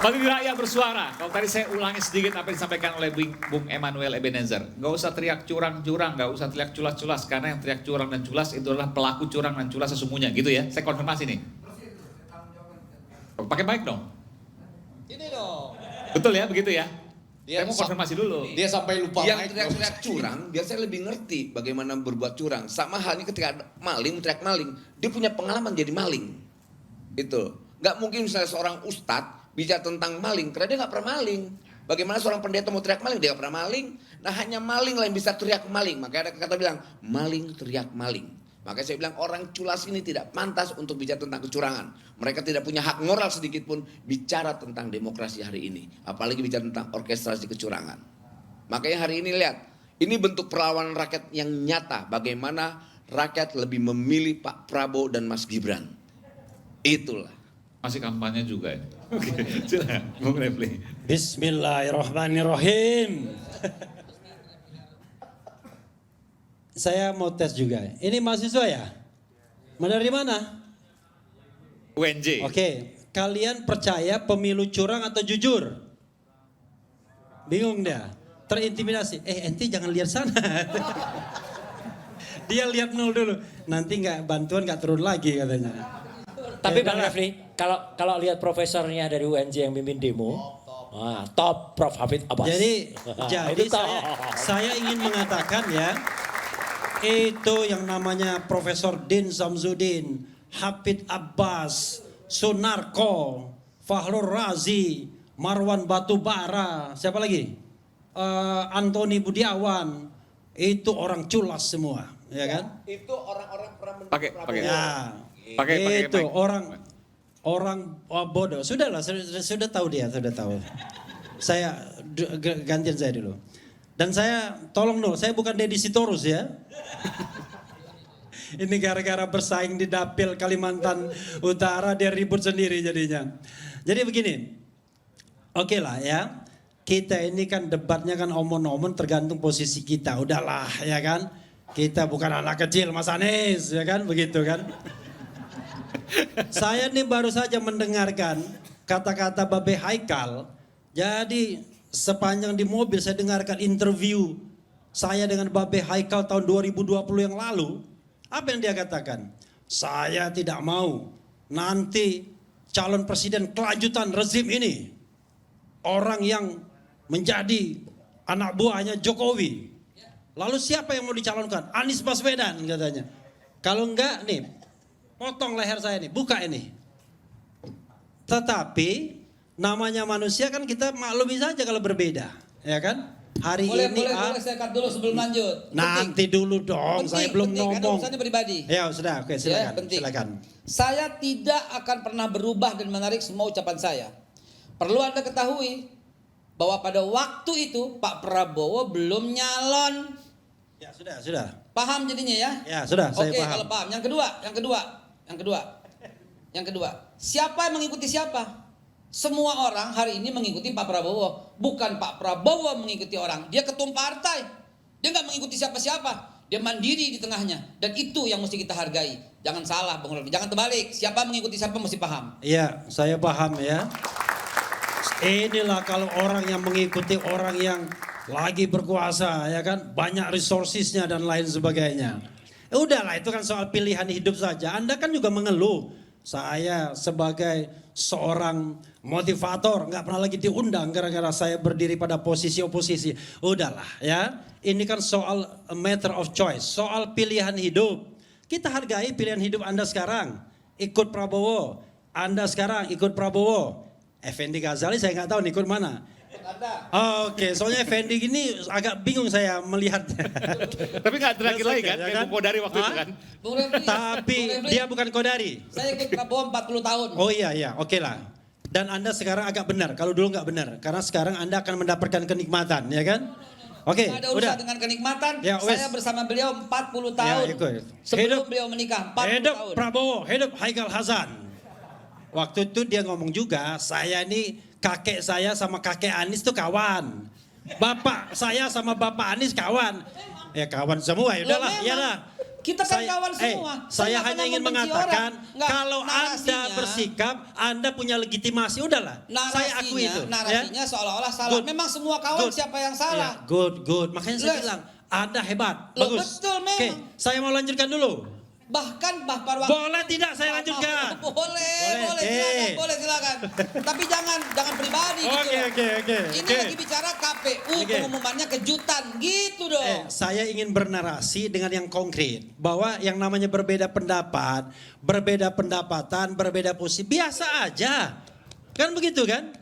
Bagi rakyat bersuara, kalau tadi saya ulangi sedikit apa yang disampaikan oleh Bung Emmanuel Ebenezer. Nggak usah teriak curang-curang, nggak usah teriak culas-culas, karena yang teriak curang dan culas itu adalah pelaku curang dan culas sesungguhnya, gitu ya. Saya konfirmasi nih. Pakai mic dong. Ini dong. Betul ya, begitu ya. Dia Saya mau konfirmasi dulu. Dia sampai lupa Yang mic, teriak-teriak curang, biar saya lebih ngerti bagaimana berbuat curang. Sama halnya ketika ada maling, teriak maling, dia punya pengalaman jadi maling. Itu. Nggak mungkin misalnya seorang ustadz bicara tentang maling, karena dia nggak pernah maling. Bagaimana seorang pendeta mau teriak maling, dia nggak pernah maling. Nah hanya maling lah yang bisa teriak maling. Makanya ada kata bilang, maling teriak maling. Makanya saya bilang orang culas ini tidak pantas untuk bicara tentang kecurangan. Mereka tidak punya hak moral sedikit pun bicara tentang demokrasi hari ini. Apalagi bicara tentang orkestrasi kecurangan. Makanya hari ini lihat, ini bentuk perlawanan rakyat yang nyata. Bagaimana rakyat lebih memilih Pak Prabowo dan Mas Gibran. Itulah. Masih kampanye juga ya. Oke, silakan Bung Refli. Bismillahirrahmanirrahim. Saya mau tes juga. Ini mahasiswa ya? Dari mana? UNJ. Oke, kalian percaya pemilu curang atau jujur? Bingung dia. Terintimidasi. Enti jangan lihat sana. Dia lihat nol dulu. Nanti bantuan nggak turun lagi katanya. Tapi Bang Refli, kalau lihat profesornya dari UNJ yang mimpin demo, top Prof. Hafid Abbas. Jadi saya ingin mengatakan ya, itu yang namanya Profesor Din Samsudin, Hafid Abbas, Sunarko, Fahrul Razi, Marwan Batubara, siapa lagi? Antoni Budiawan, itu orang culas semua, ya kan? Itu orang-orang pernah Pakai. Ya. Pakai Itu mic. orang bodoh. Sudahlah, sudah tahu dia, sudah tahu. Saya gantian saya dulu. Dan saya tolong dong, saya bukan Deddy Sitorus ya. Ini gara-gara bersaing di dapil Kalimantan Utara dia ribut sendiri jadinya. Jadi begini. Oke lah ya. Kita ini kan debatnya kan omon-omon tergantung posisi kita. Udahlah ya kan. Kita bukan anak kecil Mas Anies ya kan, begitu kan. Saya nih baru saja mendengarkan kata-kata Babe Haikal. Jadi sepanjang di mobil saya dengarkan interview saya dengan Babe Haikal tahun 2020 yang lalu. Apa yang dia katakan? Saya tidak mau nanti calon presiden kelanjutan rezim ini orang yang menjadi anak buahnya Jokowi. Lalu siapa yang mau dicalonkan? Anies Baswedan katanya. Kalau enggak nih potong leher saya nih, buka ini. Tetapi namanya manusia kan kita maklumi saja kalau berbeda, ya kan? Hari boleh saya cut dulu sebelum lanjut. Nanti dulu dong, saya belum Karena ngomong. urusannya pribadi. Ya sudah, oke silakan. penting. Silakan. Saya tidak akan pernah berubah dan menarik semua ucapan saya. Perlu Anda ketahui bahwa pada waktu itu Pak Prabowo belum nyalon. Ya sudah. Paham jadinya ya? Ya sudah, saya Oke, paham. kalau paham. Yang kedua, siapa yang mengikuti siapa? Semua orang hari ini mengikuti Pak Prabowo. Bukan Pak Prabowo mengikuti orang. Dia ketum partai. Dia nggak mengikuti siapa-siapa. Dia mandiri di tengahnya. Dan itu yang mesti kita hargai. Jangan salah, Bang Rofi. Jangan terbalik. Siapa mengikuti siapa mesti paham. Iya, saya paham ya. Inilah kalau orang yang mengikuti orang yang lagi berkuasa, ya kan, banyak resourcesnya dan lain sebagainya. Udahlah, itu kan soal pilihan hidup saja. Anda kan juga mengeluh. Saya sebagai seorang motivator nggak pernah lagi diundang gara-gara saya berdiri pada posisi oposisi. Udahlah ya, ini kan soal a matter of choice, soal pilihan hidup. Kita hargai pilihan hidup Anda sekarang. Ikut Prabowo, Anda sekarang ikut Prabowo. Effendi Ghazali saya nggak tahu nih ikut mana. Oke, soalnya Effendi gini agak bingung saya melihatnya. Tapi nggak terakhir lagi kan, Ya kayak kan? Bung Kodari waktu itu kan. Bung Refli, Tapi Bung Refli, dia bukan Kodari. saya ikut Prabowo 40 tahun. Oh iya, oke lah. Dan Anda sekarang agak benar, kalau dulu nggak benar. Karena sekarang Anda akan mendapatkan kenikmatan, ya kan? Oke, Nggak ada urusan udah. dengan kenikmatan. Ya, wes. Saya bersama beliau 40 tahun. ikut. Sebelum Hidup- beliau menikah 40 Hidup tahun. Prabowo, hidup Haikal Hasan. Waktu itu dia ngomong juga, saya ini kakek saya sama kakek Anies tuh kawan. Bapak saya sama Bapak Anies kawan. Ya kawan semua, ya udahlah, Loh, memang. iyalah. Kita kan kawan semua. Saya nggak hanya pernah ingin membenci mengatakan orang. Nggak, kalau Anda narasinya- bersikap, Anda punya legitimasi, udahlah. Saya akui itu. Narasinya seolah-olah salah. Good. Memang semua kawan Good. siapa yang Ya, salah? good. Makanya saya Loh, bilang, Anda hebat, loh, bagus. betul, memang. Oke, saya mau lanjutkan dulu. Bahkan pada Boleh tidak saya lanjutkan? Boleh, silakan. Tapi jangan pribadi gitu. loh. Oke. Ini lagi bicara KPU, Oke. pengumumannya kejutan, gitu dong. Saya ingin bernarasi dengan yang konkret bahwa yang namanya berbeda pendapat, berbeda pendapatan, berbeda posisi biasa aja. Kan begitu kan?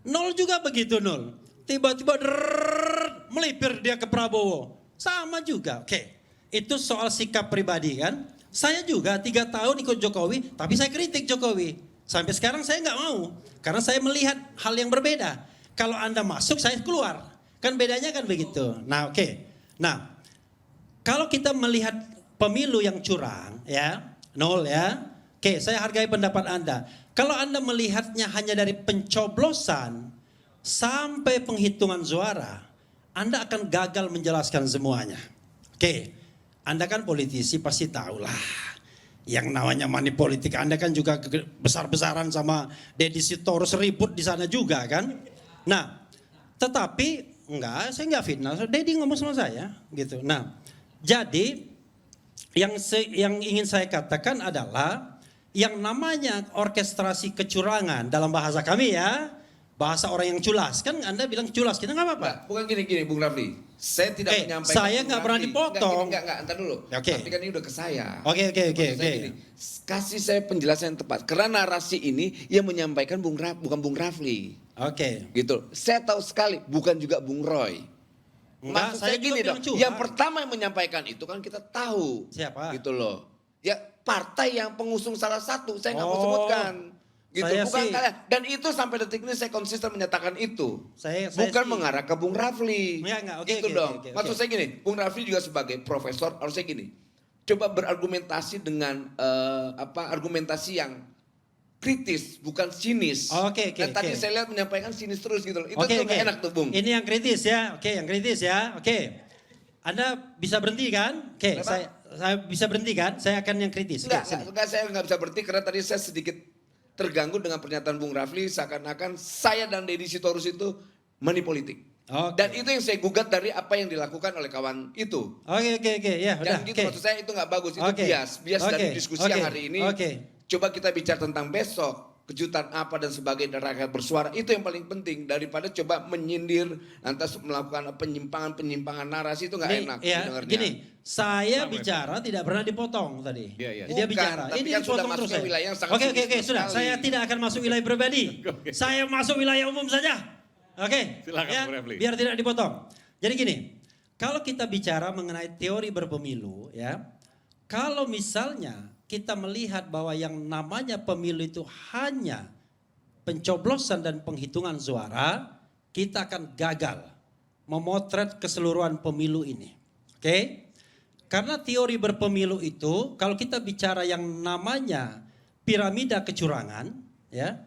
Nol juga begitu nol. Tiba-tiba melipir dia ke Prabowo. Sama juga. Oke. Itu soal sikap pribadi kan. Saya juga 3 tahun ikut Jokowi, tapi saya kritik Jokowi. Sampai sekarang saya nggak mau. Karena saya melihat hal yang berbeda. Kalau Anda masuk, saya keluar. Kan bedanya kan begitu. Nah oke. Nah kalau kita melihat pemilu yang curang ya, nol ya. Oke, saya hargai pendapat Anda. Kalau Anda melihatnya hanya dari pencoblosan sampai penghitungan suara, Anda akan gagal menjelaskan semuanya. Oke, Anda kan politisi pasti tahu lah. Yang namanya money politik, Anda kan juga besar-besaran sama Deddy Sitorus ribut di sana juga kan. Nah, tetapi saya enggak fitnah. Deddy ngomong sama saya gitu. Nah, jadi yang ingin saya katakan adalah yang namanya orkestrasi kecurangan dalam bahasa kami ya, bahasa orang yang culas. Kan Anda bilang culas, kita nggak apa-apa. Enggak, bukan gini Bung Rafli. Saya tidak menyampaikan. Saya Bung nggak pernah Rafli. dipotong. Enggak, entar dulu. Oke. Tapi kan ini udah ke saya. Oke. Maksud saya gini, kasih saya penjelasan yang tepat. Karena narasi ini yang menyampaikan bukan Bung Rafli. Oke. Gitu. Saya tahu sekali, bukan juga Bung Roy. Enggak, Maksud saya saya juga gini bilang dong. curang. Yang pertama yang menyampaikan itu kan kita tahu. Siapa? Gitu loh. Ya partai yang pengusung salah satu. Saya nggak mau Oh. sebutkan. Gitu, Saya bukan sih- kalian. Dan itu sampai detik ini saya konsisten menyatakan itu. Saya Bukan sih- mengarah ke Bung Rafli. Enggak, oke, Gitu oke, dong. oke. Maksud saya gini, Bung Rafli juga sebagai profesor harusnya gini. Coba berargumentasi dengan argumentasi yang kritis, bukan sinis. Oke. Dan tadi saya lihat menyampaikan sinis terus gitu loh. Itu Oke. tuh nggak enak tuh, Bung. Ini yang kritis ya. Oke, yang kritis ya. Oke. Anda bisa berhenti kan? Oke, Kenapa? saya bisa berhenti kan? Saya akan yang kritis. Oke, sini. Enggak, saya nggak bisa berhenti karena tadi saya sedikit terganggu dengan pernyataan Bung Rafli seakan-akan saya dan Deddy Sitorus itu money politik. Oke. Dan itu yang saya gugat dari apa yang dilakukan oleh kawan itu. Oke. Ya, udah. Dan gitu Oke. maksud saya itu nggak bagus, itu Oke. bias dari Oke. diskusi Oke. yang hari ini. Oke. Coba kita bicara tentang besok, kejutan apa dan sebagainya dan rakyat bersuara, itu yang paling penting daripada coba menyindir lantas melakukan penyimpangan narasi itu nggak Ini, enak ya, didengarnya. gini, saya Sama, bicara tidak pernah dipotong tadi. Iya. Dia Bukan, bicara, tapi ini kan sudah dipotong masuk terus ke saya. wilayah yang sangat Oke, sensitif sudah. sekali. Saya tidak akan masuk wilayah pribadi. Saya masuk wilayah umum saja. Oke. Silakan, ya, Bung Refli. biar tidak dipotong. Jadi gini, kalau kita bicara mengenai teori berpemilu, ya, kalau misalnya kita melihat bahwa yang namanya pemilu itu hanya pencoblosan dan penghitungan suara, kita akan gagal memotret keseluruhan pemilu ini. Oke? Karena teori berpemilu itu, kalau kita bicara yang namanya piramida kecurangan, ya,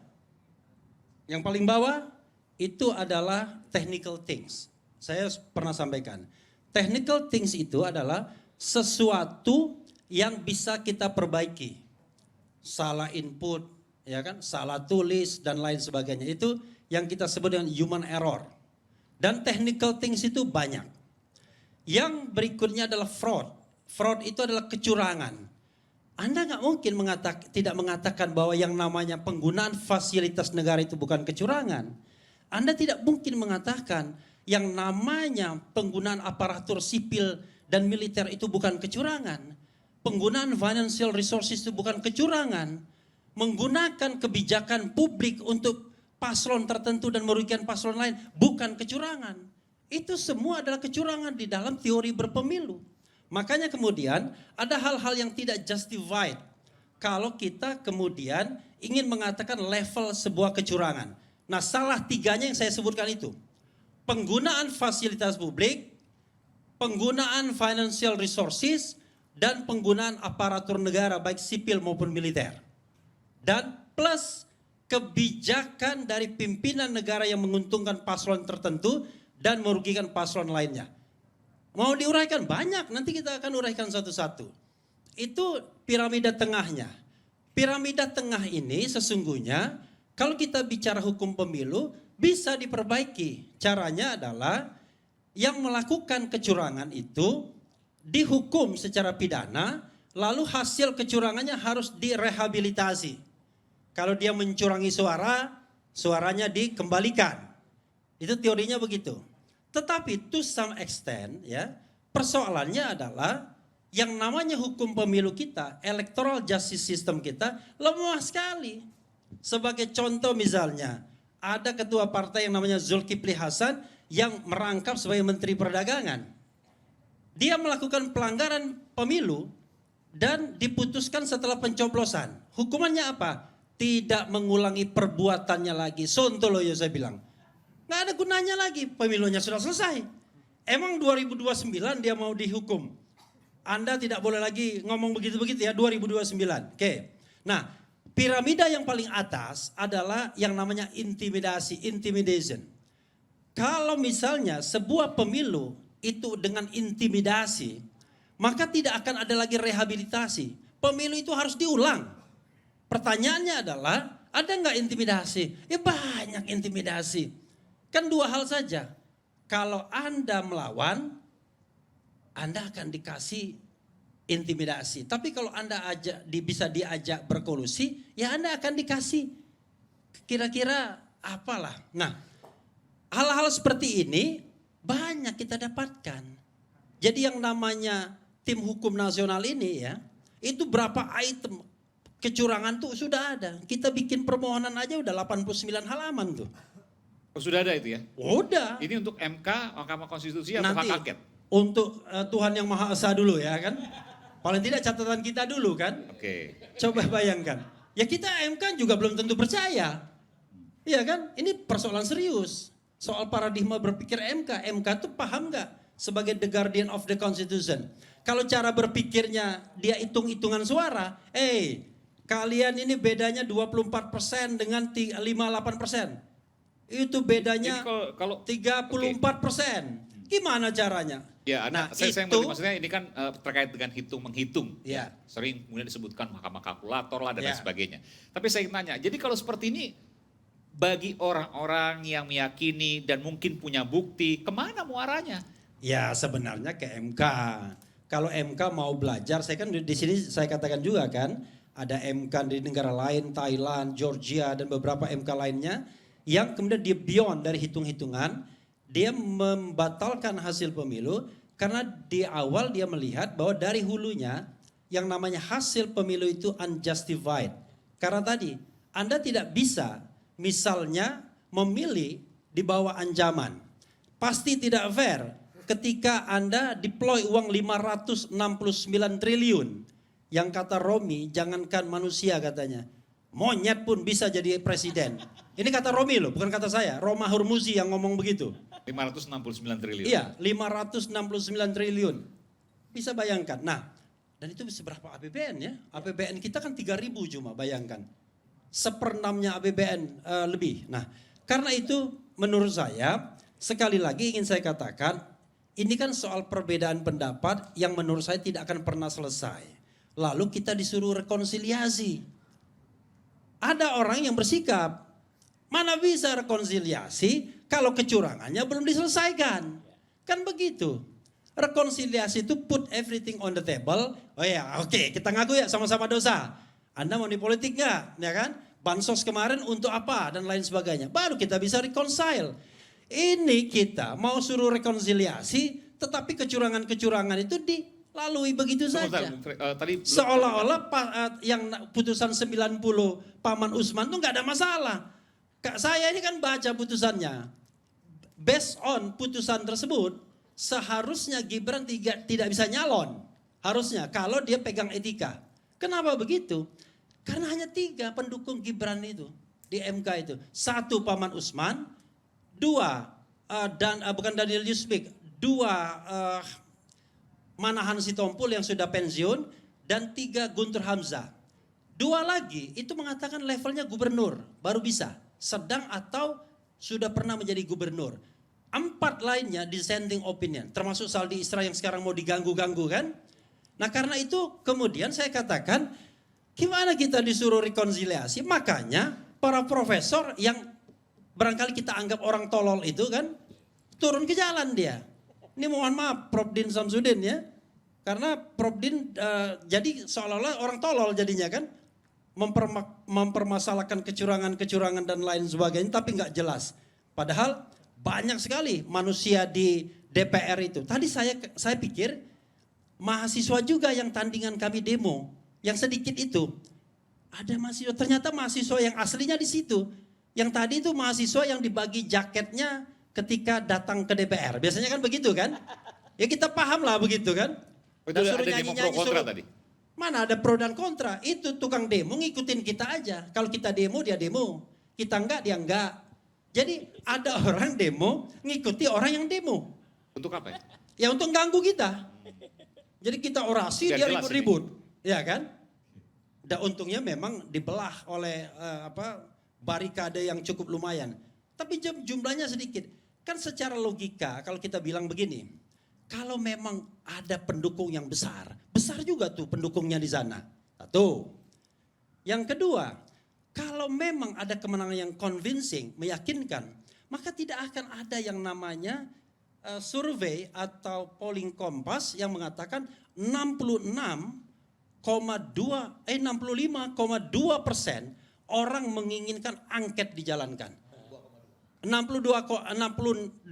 yang paling bawah itu adalah technical things. Saya pernah sampaikan. Technical things itu adalah sesuatu yang bisa kita perbaiki. Salah input, ya kan, salah tulis dan lain sebagainya. Itu yang kita sebut dengan human error. Dan technical things itu banyak. Yang berikutnya adalah fraud. Fraud itu adalah kecurangan. Anda nggak mungkin tidak mengatakan bahwa yang namanya penggunaan fasilitas negara itu bukan kecurangan. Anda tidak mungkin mengatakan yang namanya penggunaan aparatur sipil dan militer itu bukan kecurangan. Penggunaan financial resources itu bukan kecurangan. Menggunakan kebijakan publik untuk paslon tertentu dan merugikan paslon lain bukan kecurangan. Itu semua adalah kecurangan di dalam teori berpemilu. Makanya kemudian ada hal-hal yang tidak justified kalau kita kemudian ingin mengatakan level sebuah kecurangan. Nah, salah tiganya yang saya sebutkan itu. Penggunaan fasilitas publik, penggunaan financial resources, dan penggunaan aparatur negara baik sipil maupun militer. Dan plus kebijakan dari pimpinan negara yang menguntungkan paslon tertentu dan merugikan paslon lainnya. Mau diuraikan banyak, nanti kita akan uraikan satu-satu. Itu piramida tengahnya. Piramida tengah ini sesungguhnya kalau kita bicara hukum pemilu bisa diperbaiki. Caranya adalah yang melakukan kecurangan itu dihukum secara pidana, lalu hasil kecurangannya harus direhabilitasi. Kalau dia mencurangi suara, suaranya dikembalikan. Itu teorinya begitu. Tetapi to some extent ya, persoalannya adalah yang namanya hukum pemilu kita, electoral justice system kita lemah sekali. Sebagai contoh misalnya, ada ketua partai yang namanya Zulkifli Hasan yang merangkap sebagai Menteri Perdagangan. Dia melakukan pelanggaran pemilu dan diputuskan setelah pencoblosan. Hukumannya apa? Tidak mengulangi perbuatannya lagi. Sontoloyo saya bilang. Nggak ada gunanya lagi, pemilunya sudah selesai. Emang 2029 dia mau dihukum. Anda tidak boleh lagi ngomong begitu-begitu ya, 2029. Oke. Nah, piramida yang paling atas adalah yang namanya intimidation. Kalau misalnya sebuah pemilu itu dengan intimidasi, maka tidak akan ada lagi rehabilitasi. Pemilu itu harus diulang. Pertanyaannya adalah, ada nggak intimidasi? Ya banyak intimidasi. Kan dua hal saja. Kalau Anda melawan, Anda akan dikasih intimidasi. Tapi kalau Anda bisa diajak berkolusi, ya Anda akan dikasih kira-kira apalah. Nah, hal-hal seperti ini banyak kita dapatkan. Jadi yang namanya tim hukum nasional ini ya, itu berapa item kecurangan tuh sudah ada. Kita bikin permohonan aja udah 89 halaman tuh. Oh, sudah ada itu ya? Udah. Ini untuk MK, Mahkamah Konstitusi atau Nanti hak angket? untuk Tuhan Yang Maha Esa dulu ya kan. Paling tidak catatan kita dulu kan. Oke. Coba bayangkan. Ya kita MK juga belum tentu percaya. Iya kan? Ini persoalan serius. Soal paradigma berpikir MK. MK tuh paham nggak sebagai the guardian of the constitution? Kalau cara berpikirnya dia hitung-hitungan suara. Kalian ini bedanya 24% dengan 58%. Itu bedanya Jadi kalau 34%. Gimana caranya? Ya, Nah, saya itu mengerti, maksudnya ini kan terkait dengan hitung-menghitung. Ya. Sering kemudian disebutkan mahkamah kalkulator lah dan lain Ya. sebagainya. Tapi saya ingin tanya, jadi kalau seperti ini bagi orang-orang yang meyakini dan mungkin punya bukti, kemana muaranya? Ya sebenarnya ke MK. Kalau MK mau belajar, saya kan di sini saya katakan juga kan, ada MK di negara lain, Thailand, Georgia dan beberapa MK lainnya yang kemudian dia beyond dari hitung-hitungan, dia membatalkan hasil pemilu karena di awal dia melihat bahwa dari hulunya yang namanya hasil pemilu itu unjustified. Karena tadi Anda tidak bisa misalnya memilih di bawah ancaman. Pasti tidak fair ketika Anda deploy uang 569 triliun. Yang kata Romi, jangankan manusia katanya. Monyet pun bisa jadi presiden. Ini kata Romi loh, bukan kata saya. Roma Hurmuzi yang ngomong begitu. 569 triliun. Iya, 569 triliun. Bisa bayangkan. Nah, dan itu seberapa APBN ya? APBN kita kan 3.000 cuma, bayangkan. 1/6-nya APBN lebih. Nah, karena itu menurut saya, sekali lagi ingin saya katakan, ini kan soal perbedaan pendapat yang menurut saya tidak akan pernah selesai. Lalu kita disuruh rekonsiliasi. Ada orang yang bersikap, mana bisa rekonsiliasi kalau kecurangannya belum diselesaikan. Kan begitu. Rekonsiliasi itu put everything on the table. Oh ya, oke, kita ngaku ya sama-sama dosa. Anda mau di politik nggak? Ya kan? Bansos kemarin untuk apa dan lain sebagainya. Baru kita bisa reconcile. Ini kita mau suruh rekonsiliasi, tetapi kecurangan-kecurangan itu dilalui begitu saja. Tadi Seolah-olah yang putusan 90 Paman Usman itu nggak ada masalah. Saya ini kan baca putusannya. Based on putusan tersebut, seharusnya Gibran tidak bisa nyalon. Harusnya kalau dia pegang etika. Kenapa begitu? Karena hanya 3 pendukung Gibran itu di MK itu. 1 Paman Usman, 2 bukan Daniel Yusmik, 2 Manahan Sitompul yang sudah pensiun, dan 3 Guntur Hamzah. 2 lagi itu mengatakan levelnya gubernur, baru bisa. Sedang atau sudah pernah menjadi gubernur. 4 lainnya dissenting opinion, termasuk Saldi Isra yang sekarang mau diganggu-ganggu kan. Nah karena itu kemudian saya katakan, gimana kita disuruh rekonsiliasi? Makanya para profesor yang barangkali kita anggap orang tolol itu kan, turun ke jalan dia. Ini mohon maaf Prof. Din Samsudin ya. Karena Prof. Din jadi seolah-olah orang tolol jadinya kan. Mempermasalahkan kecurangan-kecurangan dan lain sebagainya tapi nggak jelas. Padahal banyak sekali manusia di DPR itu. Tadi saya pikir mahasiswa juga yang tandingan kami demo. Yang sedikit itu. Ada mahasiswa, ternyata mahasiswa yang aslinya di situ. Yang tadi itu mahasiswa yang dibagi jaketnya ketika datang ke DPR. Biasanya kan begitu kan? Ya kita paham lah begitu kan? Itu ada demo pro kontra tadi. Mana ada pro dan kontra? Itu tukang demo ngikutin kita aja. Kalau kita demo dia demo. Kita enggak dia enggak. Jadi ada orang demo ngikuti orang yang demo. Untuk apa ya? Ya untuk ganggu kita. Jadi kita orasi Biar dia jelas ribut-ribut. Ya kan? Dan untungnya memang dibelah oleh barikade yang cukup lumayan. Tapi jumlahnya sedikit. Kan secara logika kalau kita bilang begini. Kalau memang ada pendukung yang besar, besar juga tuh pendukungnya di sana. Satu. Yang kedua, kalau memang ada kemenangan yang convincing, meyakinkan, maka tidak akan ada yang namanya survei atau polling Kompas yang mengatakan 65,2% orang menginginkan angket dijalankan. 62,2%.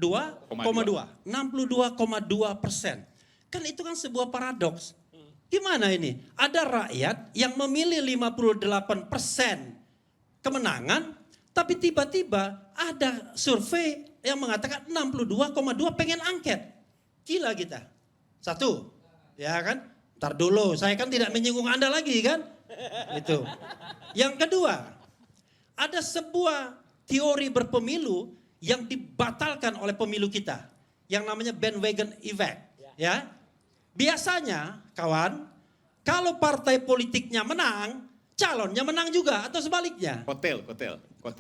Kan itu kan sebuah paradoks. Gimana ini? Ada rakyat yang memilih 58% kemenangan, tapi tiba-tiba ada survei yang mengatakan 62,2 pengen angket. Gila kita. Satu, ya kan? Ntar dulu, saya kan tidak menyinggung Anda lagi kan? Itu. Yang kedua, ada sebuah teori berpemilu yang dibatalkan oleh pemilu kita. Yang namanya bandwagon effect. Ya. Biasanya kawan, kalau partai politiknya menang, calonnya menang juga atau sebaliknya. Kotel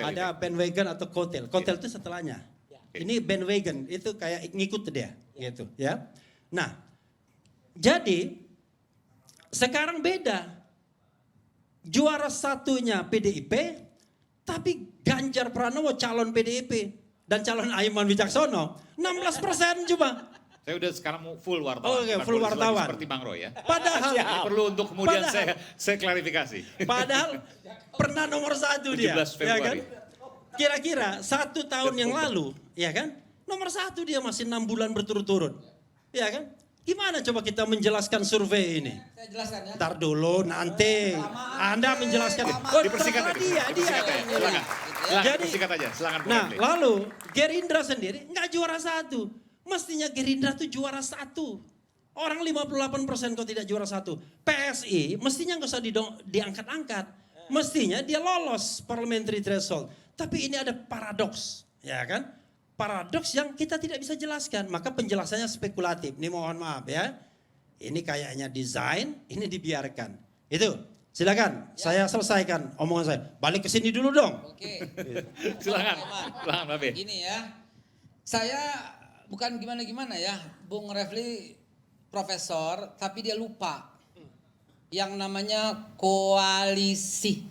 Ada bandwagon atau kotel. Kotel itu setelahnya. Ini bandwagon, itu kayak ngikut dia. Gitu ya. Nah, jadi sekarang beda. Juara satunya PDIP, tapi Ganjar Pranowo calon PDIP dan calon Aiman Wicaksono 16% cuma. Saya udah sekarang mau full wartawan. Oke, full wartawan. Seperti Bang Roy ya. Padahal Ini perlu untuk kemudian Padahal- saya klarifikasi. Padahal pernah nomor 1 dia, 17 ya kan? Februari. Kira-kira 1 tahun yang lalu, ya kan? Nomor 1 dia masih 6 bulan berturut-turut, ya kan? Gimana coba kita menjelaskan survei ini? Saya jelaskan ya. Ntar dulu nanti Anda menjelaskan. Dipersingkat aja. Dia Dipersingkat aja. yang Silakan. ini. Silakan, Jadi- persingkat aja. Silakan Bung Nah, Refli. lalu Gerindra sendiri nggak juara 1. Mestinya Gerindra tuh juara 1. Orang 58% kok tidak juara 1. PSI mestinya nggak usah diangkat-angkat. Mestinya dia lolos parliamentary threshold. Tapi ini ada paradoks, ya kan? Paradoks yang kita tidak bisa jelaskan. Maka penjelasannya spekulatif. Ini mohon maaf ya. Ini kayaknya desain, ini dibiarkan. Itu. Silakan, saya selesaikan omongan saya. Balik ke sini dulu dong. Oke. Silakan. Teman-teman. Silakan Babe. Gini ya. Saya bukan gimana-gimana ya. Bung Refli profesor, tapi dia lupa. Yang namanya koalisi.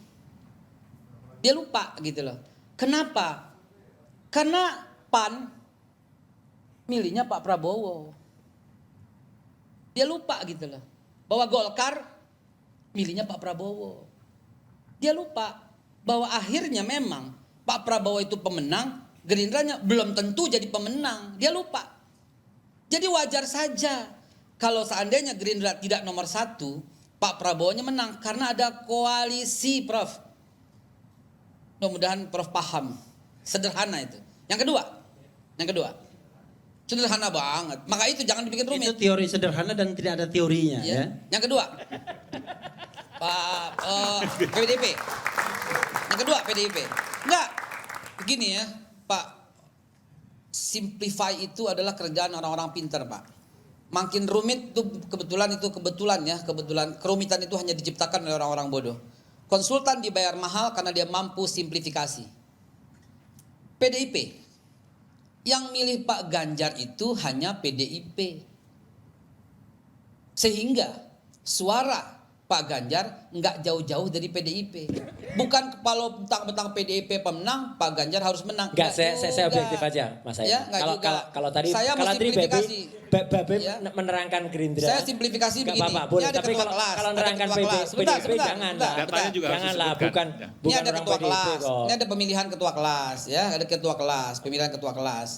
Dia lupa gitu loh. Kenapa? Karena PAN milihnya Pak Prabowo. Dia lupa gitu loh. Bahwa Golkar milihnya Pak Prabowo. Dia lupa bahwa akhirnya memang Pak Prabowo itu pemenang, Gerindranya belum tentu jadi pemenang. Dia lupa. Jadi wajar saja kalau seandainya Gerindra tidak nomor 1, Pak Prabowo-nya menang karena ada koalisi, Prof. Mudah-mudahan Prof paham. Sederhana itu. Yang kedua. Sederhana banget. Maka itu jangan dibikin rumit. Itu teori sederhana dan tidak ada teorinya ya. Ya. Yang kedua, PDIP. Yang kedua PDIP. Enggak, begini ya, Pak. Simplify itu adalah kerjaan orang-orang pintar, Pak. Makin rumit itu kebetulan ya, kebetulan kerumitan itu hanya diciptakan oleh orang-orang bodoh. Konsultan dibayar mahal karena dia mampu simplifikasi. PDIP Yang milih Pak Ganjar itu hanya PDIP. Sehingga suara Pak Ganjar nggak jauh-jauh dari PDIP. Bukan kalau tentang PDIP pemenang, Pak Ganjar harus menang. Enggak, saya juga. objektif aja, Mas Ayi. Ya, nggak Kalau juga. kalau tadi Saya kalau mau tadi simplifikasi. Babe Ya. menerangkan Gerindra. Saya simplifikasi Nggak begini. apa-apa, boleh. Ini ada Tapi ketua kalau kelas, kalau ada menerangkan ketua kelas. PDIP jangan lah. Datanya juga harus Janganlah, disebutkan. bukan Ya. Ini ada orang ketua PDIP kelas. kok. Ini ada pemilihan ketua kelas ya, ada ketua kelas, pemilihan ketua kelas.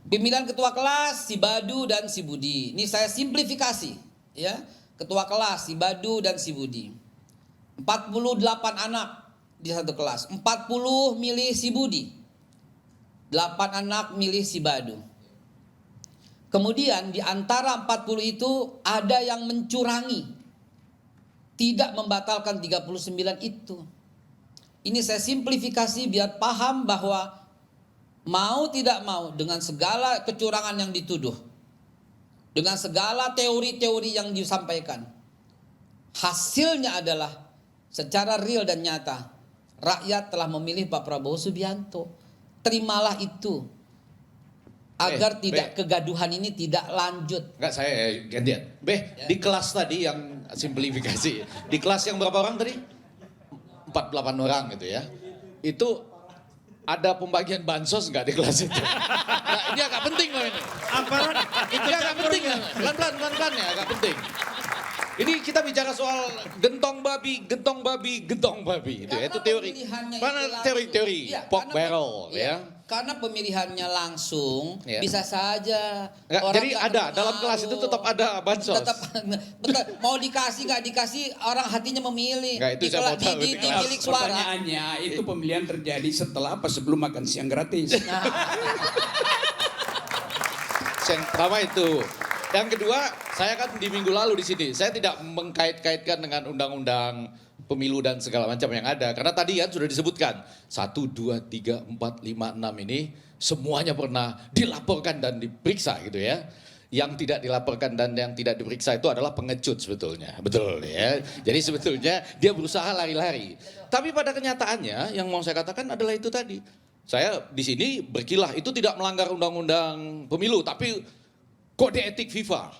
Pemilihan ketua kelas si Badu dan si Budi. Ini saya simplifikasi ya. Ketua kelas si Badu dan si Budi. 48 anak di satu kelas. 40 milih si Budi. 8 anak milih si Badu. Kemudian di antara 40 itu ada yang mencurangi. Tidak membatalkan 39 itu. Ini saya simplifikasi biar paham bahwa mau tidak mau dengan segala kecurangan yang dituduh, dengan segala teori-teori yang disampaikan, hasilnya adalah secara real dan nyata rakyat telah memilih Pak Prabowo Subianto. Terimalah itu agar tidak kegaduhan ini tidak lanjut. Enggak, saya gantian. Di kelas tadi yang simplifikasi. Di kelas yang berapa orang tadi? 48 orang gitu ya. Itu ada pembagian bansos enggak di kelas itu? Nah, ini agak penting loh ini. Aparat Ini agak penting ya. Pelan-pelan ya, agak penting. Ini kita bicara soal gentong babi gitu ya. Itu teori. Pemilihannya Mana itu teori-teori langsung. Iya, pork karena barrel ya. Karena pemilihannya langsung Iya. bisa saja. Enggak, orang jadi nggak ada terpengaruh. dalam kelas itu tetap ada bansos. Tetap betul. Mau dikasih nggak dikasih orang hatinya memilih. Nggak, itu saya mau tahu di di kelas. bilik suara. Pertanyaannya itu pemilihan terjadi setelah apa sebelum makan siang gratis? Yang pertama itu. Yang kedua, saya kan di minggu lalu di sini, saya tidak mengkait-kaitkan dengan undang-undang pemilu dan segala macam yang ada. Karena tadi kan sudah disebutkan, 1, 2, 3, 4, 5, 6 ini semuanya pernah dilaporkan dan diperiksa gitu ya. Yang tidak dilaporkan dan yang tidak diperiksa itu adalah pengecut sebetulnya. Betul ya. Jadi sebetulnya dia berusaha lari-lari. Tapi pada kenyataannya yang mau saya katakan adalah itu tadi. Saya di sini berkilah itu tidak melanggar undang-undang pemilu, tapi kode etik FIFA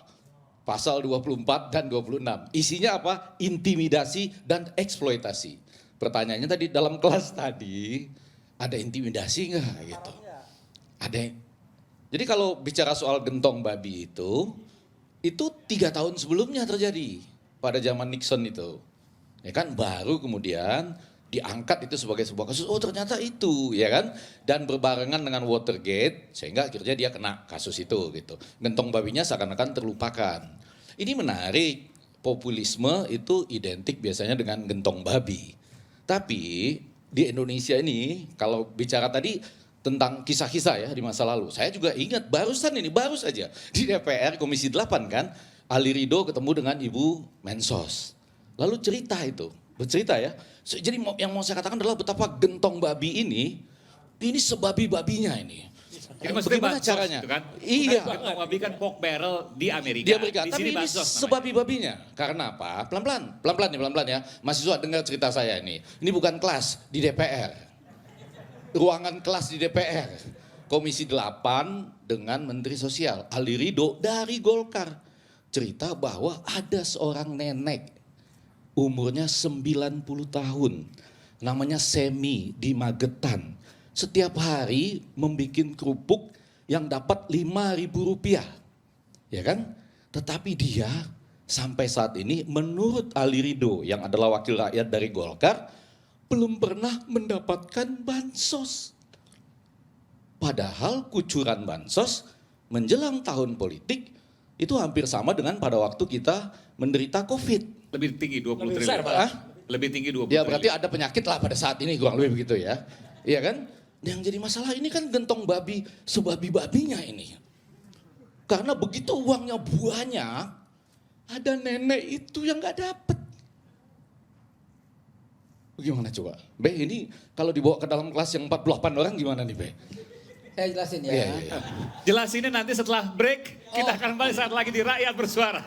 pasal 24 dan 26. Isinya apa? Intimidasi dan eksploitasi. Pertanyaannya tadi dalam kelas tadi ada intimidasi nggak gitu? Ada. Jadi kalau bicara soal gentong babi itu 3 tahun sebelumnya terjadi pada zaman Nixon itu. Ya kan baru kemudian diangkat itu sebagai sebuah kasus, oh ternyata itu ya kan, dan berbarengan dengan Watergate sehingga akhirnya dia kena kasus itu gitu. Gentong babinya seakan-akan terlupakan. Ini menarik, populisme itu identik biasanya dengan gentong babi. Tapi di Indonesia ini kalau bicara tadi tentang kisah-kisah ya di masa lalu, saya juga ingat baru saja di DPR Komisi 8 kan, Ali Ridho ketemu dengan Ibu Mensos. Lalu bercerita ya. Jadi yang mau saya katakan adalah betapa gentong babi ini sebabi-babinya ini. Jadi maksudnya Bagaimana bansos caranya? gitu kan? Iya. Gentong babi kan pork barrel di Amerika. Dia berikan, Di tapi sini ini bansos namanya. sebabi-babinya. Karena apa? Pelan-pelan ya. Mahasiswa dengar cerita saya ini. Ini bukan kelas di DPR. Ruangan kelas di DPR. Komisi 8 dengan Menteri Sosial. Ali Ridho dari Golkar. Cerita bahwa ada seorang nenek. Umurnya 90 tahun. Namanya Semi di Magetan. Setiap hari membuat kerupuk yang dapat Rp5.000. Ya kan? Tetapi dia sampai saat ini menurut Ali Ridho yang adalah wakil rakyat dari Golkar belum pernah mendapatkan bansos. Padahal kucuran bansos menjelang tahun politik itu hampir sama dengan pada waktu kita menderita COVID. Lebih tinggi 20 Lebih besar, triliun. Pak. Lebih tinggi 20 Ya triliun. berarti ada penyakit lah pada saat ini kurang lebih begitu ya. Iya kan? Yang jadi masalah ini kan gentong babi sebabi-babinya ini. Karena begitu uangnya banyak, ada nenek itu yang nggak dapet. Bagaimana coba? Be, ini kalau dibawa ke dalam kelas yang 48 orang gimana nih Be? Saya jelasin ya. Iya. Jelasinnya nanti setelah break, kita akan kembali saat lagi di Rakyat Bersuara.